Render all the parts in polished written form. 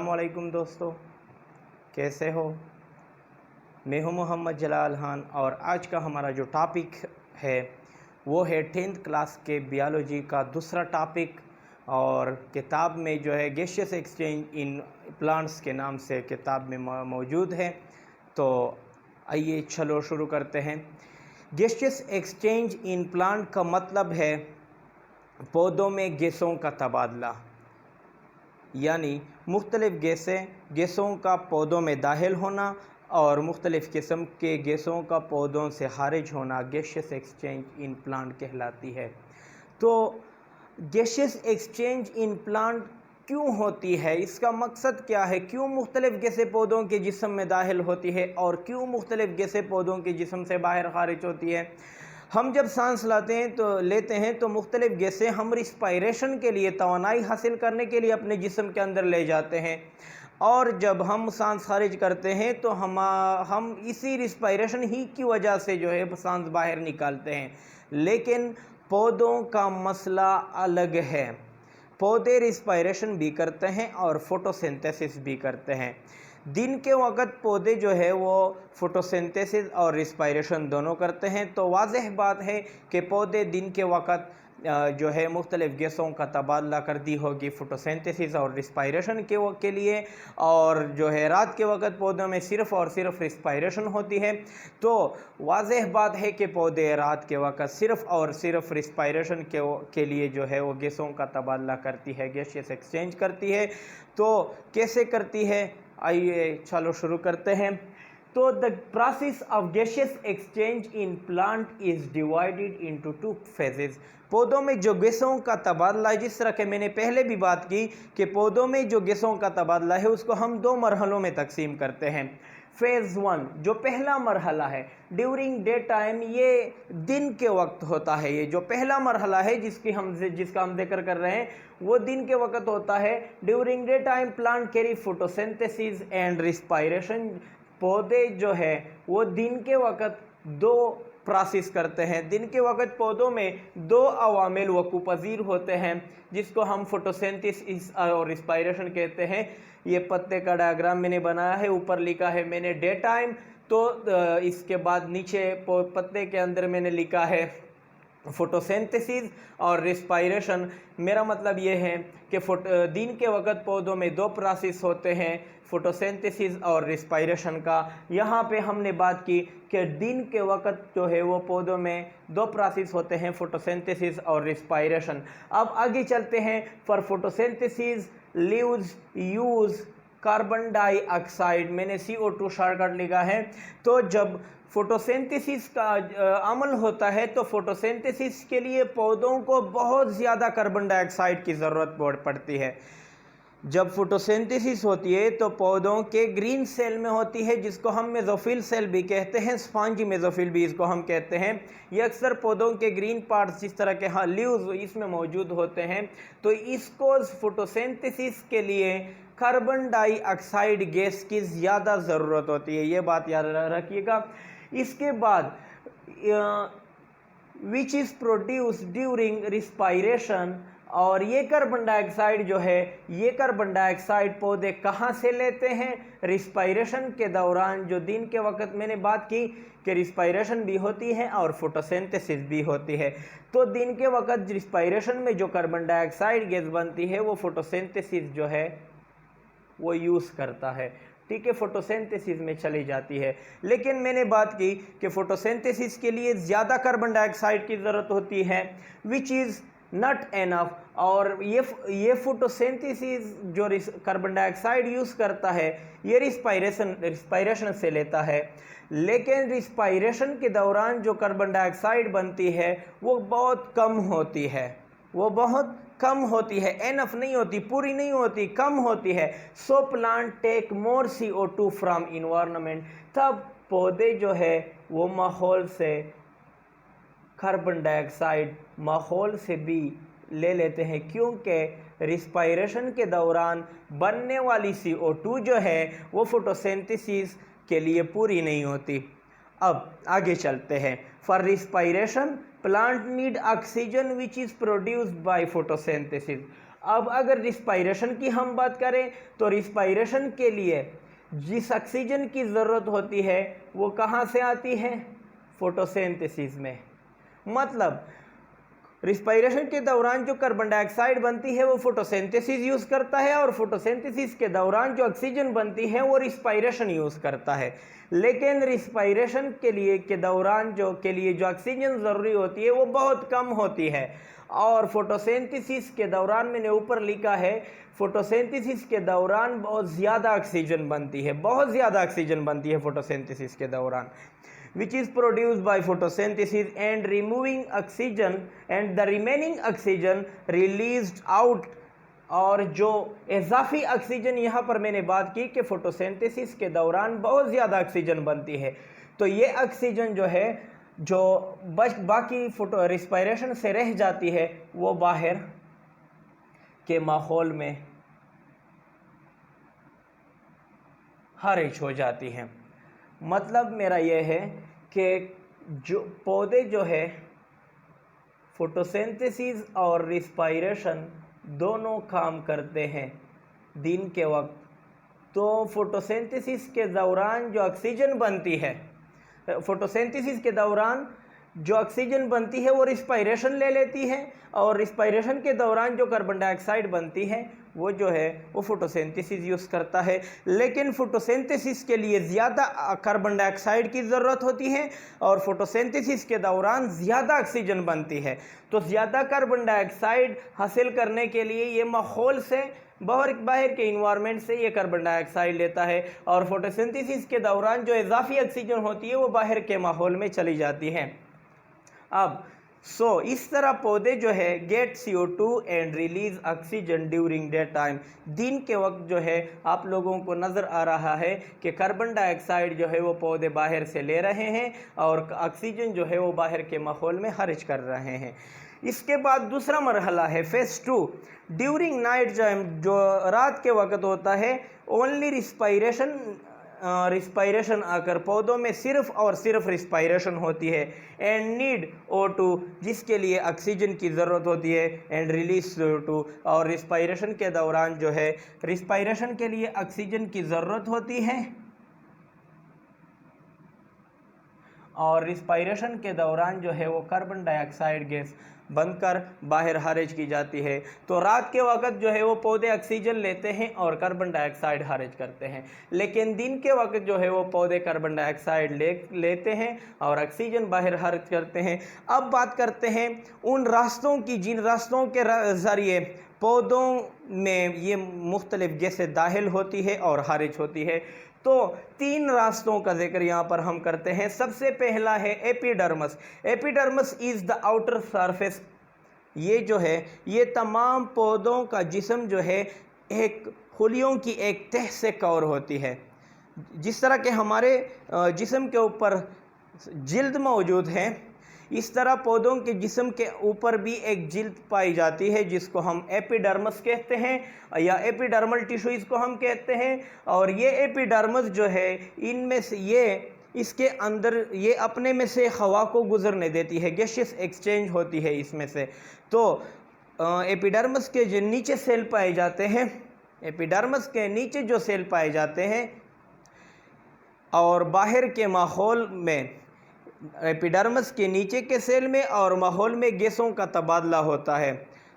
अस्सलामुअलैकुम दोस्तों, कैसे हो। मैं हूं मोहम्मद जलाल खान और आज का हमारा जो टॉपिक है वो है 10th क्लास के बियोलॉजी का दूसरा टॉपिक। और किताब में जो है गैसियस एक्सचेंज इन प्लांट्स के नाम से किताब में मौजूद है। तो आइए चलो शुरू करते हैं। गैसियस एक्सचेंज इन प्लांट का मतलब है पौधों में गैसों का तबादला, यानी मुख्तलिफ़ गैसों का पौधों में दाखिल होना और मुख्तलिफ़ किस्म के गैसों का पौधों से खारिज होना गैसियस एक्सचेंज इन प्लांट कहलाती है। तो गैसियस एक्सचेंज इन प्लांट क्यों होती है, इसका मकसद क्या है, क्यों मुख्तलिफ़ गैसें पौधों के जिस्म में दाखिल होती है और क्यों मुख्तलिफ़ गैसें पौधों के जिस्म से बाहर खारिज होती है। हम जब सांस लेते हैं तो मुख्तलिफ़ गैसें हम रिस्पायरेशन के लिए, तवानाई हासिल करने के लिए अपने जिस्म के अंदर ले जाते हैं, और जब हम सांस खारिज करते हैं तो हम इसी रिस्पायरेशन ही की वजह से जो है सांस बाहर निकालते हैं। लेकिन पौधों का मसला अलग है। पौधे रिस्पायरेशन भी करते हैं और फोटोसिंथेसिस भी करते हैं। दिन के वक़्त पौधे जो है वो फोटोसिंथेसिस और रिस्पायरेशन दोनों करते हैं। तो वाज़ेह बात है कि पौधे दिन के वक़्त जो है मुख्तलिफ़ गैसों का तबादला करती होगी फोटोसिंथेसिस और रिस्पायरेशन के लिए, और जो है रात के वक़्त पौधों में सिर्फ़ और सिर्फ रिस्पायरेशन होती है। तो वाज़ेह बात है कि पौधे रात के वक़्त सिर्फ़ और सिर्फ रिस्पायरेशन के लिए जो है वो गैसों का तबादला करती है, गैसियस एक्सचेंज करती है। तो कैसे करती है, आइए चलो शुरू करते हैं। तो the process of gaseous exchange in plant is divided into 2 phases. पौधों में जो गैसों का तबादला है, जिस तरह के मैंने पहले भी बात की कि पौधों में जो गैसों का तबादला है उसको हम 2 मरहलों में तकसीम करते हैं। फेज़ 1 जो पहला मरहला है ड्यूरिंग डे टाइम, ये दिन के वक्त होता है। ये जो पहला मरहला है जिसका हम जिक्र कर रहे हैं वो दिन के वक्त होता है। During day time plant carry photosynthesis and respiration. पौधे जो है वो दिन के वक्त 2 प्रोसेस करते हैं। दिन के वक्त पौधों में 2 अवामिल वक़ूपज़ीर होते हैं जिसको हम फोटोसिंथेसिस और रिस्पायरेशन कहते हैं। ये पत्ते का डायग्राम मैंने बनाया है, ऊपर लिखा है मैंने डे टाइम, तो इसके बाद नीचे पत्ते के अंदर मैंने लिखा है फोटोसिंथेसिस और रिस्पायरेशन। मेरा मतलब ये है कि दिन के वक्त पौधों में 2 प्रोसेस होते हैं, फोटोसिंथेसिस और रिस्पायरेशन का। यहाँ पे हमने बात की कि दिन के वक्त जो है वो पौधों में 2 प्रोसेस होते हैं, फोटोसिंथेसिस और रिस्पायरेशन। अब आगे चलते हैं। For photosynthesis leaves use carbon dioxide, मैंने CO2 शॉर्टकट लिखा है। तो जब फोटोसिंथेसिस का अमल होता है तो फोटोसिंथेसिस के लिए पौधों को बहुत ज़्यादा कार्बन डाइऑक्साइड की ज़रूरत पड़ती है। जब फोटोसिंथेसिस होती है तो पौधों के ग्रीन सेल में होती है, जिसको हम मेसोफिल सेल भी कहते हैं, स्पॉन्जी मेसोफिल भी इसको हम कहते हैं। ये अक्सर पौधों के ग्रीन पार्ट्स जिस तरह के लीव्स इसमें मौजूद होते हैं। तो इसको फोटोसिंथेसिस के लिए कार्बन डाइऑक्साइड गैस की ज़्यादा ज़रूरत होती है, ये बात याद रखिएगा। इसके बाद which is produce during respiration, और ये कार्बन डाइऑक्साइड जो है, ये कार्बन डाइऑक्साइड पौधे कहाँ से लेते हैं, रिस्पायरेशन के दौरान। जो दिन के वक्त मैंने बात की कि रिस्पायरेशन भी होती है और फोटोसिंथेसिस भी होती है। तो दिन के वक्त रिस्पायरेशन में जो कार्बन डाइऑक्साइड गैस बनती है वो फोटोसिंथेसिस जो है वो यूज़ करता है, ठीक है, फोटोसिंथेसिस में चली जाती है। लेकिन मैंने बात की कि फोटोसिंथेसिस के लिए ज़्यादा कार्बन डाइऑक्साइड की ज़रूरत होती है, विच इज़ नॉट एनफ। और ये फोटोसिंथेसिस जो कार्बन डाइऑक्साइड यूज़ करता है ये रिस्पायरेशन से लेता है। लेकिन रिस्पायरेशन के दौरान जो कार्बन डाइऑक्साइड बनती है वो बहुत कम होती है, वो बहुत कम होती है, एनफ नहीं होती, पूरी नहीं होती, कम होती है। So plant take more CO2 from environment. तब पौधे जो है वो माहौल से कार्बन डाइऑक्साइड माहौल से भी ले लेते हैं, क्योंकि रिस्पायरेशन के दौरान बनने वाली CO2 जो है वो फोटोसिंथेसिस के लिए पूरी नहीं होती। अब आगे चलते हैं। For respiration plant need oxygen which is produced by photosynthesis. अब अगर रिस्पायरेशन की हम बात करें तो रिस्पायरेशन के लिए जिस ऑक्सीजन की ज़रूरत होती है वो कहाँ से आती है? फोटोसिंथेसिस में। मतलब रिस्पायरेशन के दौरान जो कार्बन डाइऑक्साइड बनती है वो फोटोसिंथेसिस यूज़ करता है, और फोटोसिंथेसिस के दौरान जो ऑक्सीजन बनती है वो रिस्पायरेशन यूज़ करता है। लेकिन रिस्पायरेशन के दौरान जो ऑक्सीजन ज़रूरी होती है वो बहुत कम होती है, और फोटोसिंथेसिस के दौरान मैंने ऊपर लिखा है फोटोसिंथेसिस के दौरान बहुत ज़्यादा ऑक्सीजन बनती है, बहुत ज़्यादा ऑक्सीजन बनती है फोटोसिंथेसिस के दौरान, which is produced by photosynthesis and removing oxygen and the remaining oxygen released out। और जो इजाफी ऑक्सीजन यहाँ पर मैंने बात की कि फोटोसिंथेसिस के दौरान बहुत ज़्यादा ऑक्सीजन बनती है, तो ये ऑक्सीजन जो है जो बाकी फोटो रिस्पायरेशन से रह जाती है वो बाहर के माहौल में खारिज हो जाती है। मतलब मेरा यह है कि जो पौधे जो है फोटोसिंथेसिस और रिस्पायरेशन दोनों काम करते हैं दिन के वक्त। तो फोटोसिंथेसिस के दौरान जो ऑक्सीजन बनती है, फोटोसिंथेसिस के दौरान जो ऑक्सीजन बनती है वो रिस्पायरेशन ले लेती है, और रिस्पायरेशन के दौरान जो कार्बन डाइऑक्साइड बनती है वो जो है वो फोटोसिंथेसिस यूज़ करता है। लेकिन फोटोसिंथेसिस के लिए ज़्यादा कार्बन डाइऑक्साइड की ज़रूरत होती है, और फोटोसिंथेसिस के दौरान ज़्यादा ऑक्सीजन बनती है। तो ज़्यादा कार्बन डाइऑक्साइड हासिल करने के लिए ये माहौल से बाहर के इन्वायरमेंट से ये कार्बन डाइऑक्साइड लेता है, और फोटोसिंथेसिस के दौरान जो इजाफी ऑक्सीजन होती है वो बाहर के माहौल में चली जाती है। अब इस तरह पौधे जो है get CO2 and release oxygen during day time. दिन के वक्त जो है आप लोगों को नज़र आ रहा है कि कार्बन डाइऑक्साइड जो है वो पौधे बाहर से ले रहे हैं, और ऑक्सीजन जो है वो बाहर के माहौल में खारिज कर रहे हैं। इसके बाद दूसरा मरहला है फेज 2। ड्यूरिंग नाइट टाइम, जो रात के वक्त होता है, ओनली रिस्पायरेशन आकर पौधों में सिर्फ और सिर्फ रिस्पायरेशन होती है, एंड नीड O2 जिसके लिए ऑक्सीजन की ज़रूरत होती है, एंड रिलीज CO2। और रिस्पायरेशन के दौरान जो है रिस्पायरेशन के लिए ऑक्सीजन की ज़रूरत होती है, और रिस्पायरेशन के दौरान जो है वो कार्बन डाइऑक्साइड गैस बनकर बाहर खारिज की जाती है। तो रात के वक्त जो है वो पौधे ऑक्सीजन लेते हैं और कार्बन डाइऑक्साइड खारिज करते हैं, लेकिन दिन के वक्त जो है वो पौधे कार्बन डाइऑक्साइड लेते हैं और ऑक्सीजन बाहर खारिज करते हैं। अब बात करते हैं उन रास्तों की जिन रास्तों के ज़रिए पौधों में ये मुख्तलिफ गैसें दाखिल होती है और खारिज होती है। तो 3 रास्तों का जिक्र यहाँ पर हम करते हैं। सबसे पहला है epidermis. Epidermis is the outer surface. ये जो है ये तमाम पौधों का जिस्म जो है एक खुलियों की एक तह से कवर होती है। जिस तरह के हमारे जिस्म के ऊपर जिल्द मौजूद है, इस तरह पौधों के जिस्म के ऊपर भी एक जिल्द पाई जाती है जिसको हम एपिडर्मस कहते हैं या एपिडर्मल टिश्यू इसको हम कहते हैं। और ये एपिडर्मस जो है इनमें से इसके अंदर ये अपने में से हवा को गुजरने देती है, गैसियस एक्सचेंज होती है इसमें से। तो एपिडर्मस के जो नीचे सेल पाए जाते हैं, एपिडर्मस के नीचे जो सेल पाए जाते हैं और बाहर के माहौल में एपिडर्मस के नीचे के सेल में और माहौल में गैसों का तबादला होता है।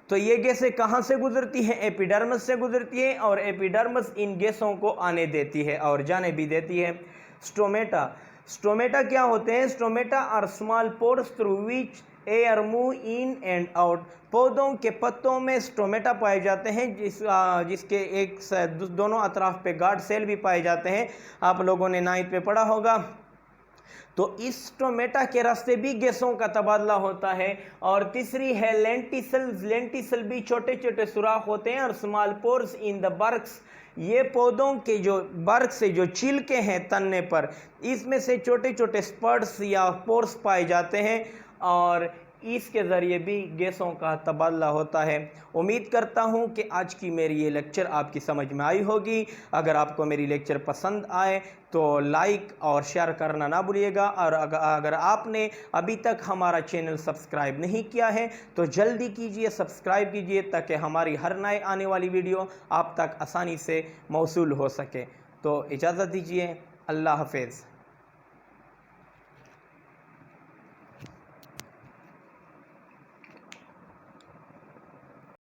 तो ये गैसें कहाँ से गुजरती हैं? एपिडर्मस से गुजरती हैं, और एपिडर्मस इन गैसों को आने देती है और जाने भी देती है। स्टोमेटा क्या होते हैं? Stomata are small pores through which air move in and out. पौधों के पत्तों में स्टोमेटा पाए जाते हैं जिसके एक दोनों अतराफ पे गार्ड सेल भी पाए जाते हैं। आप लोगों ने 9th पे पढ़ा होगा। तो इस स्टोमेटा के रास्ते भी गैसों का तबादला होता है। और तीसरी है लेंटिसल्स। लेंटिसल भी छोटे छोटे सुराख होते हैं और small pores in the Berks. ये पौधों के जो बर्क से जो छिलके हैं तन्ने पर, इसमें से छोटे छोटे स्पर्ट्स या पोर्स पाए जाते हैं, और इसके ज़रिए भी गैसों का तबादला होता है। उम्मीद करता हूँ कि आज की मेरी ये लेक्चर आपकी समझ में आई होगी। अगर आपको मेरी लेक्चर पसंद आए तो लाइक और शेयर करना ना भूलिएगा, और अगर आपने अभी तक हमारा चैनल सब्सक्राइब नहीं किया है तो जल्दी कीजिए, सब्सक्राइब कीजिए, ताकि हमारी हर नए आने वाली वीडियो आप तक आसानी से मौसूल हो सके। तो इजाज़त दीजिए, अल्लाह हाफ़िज़।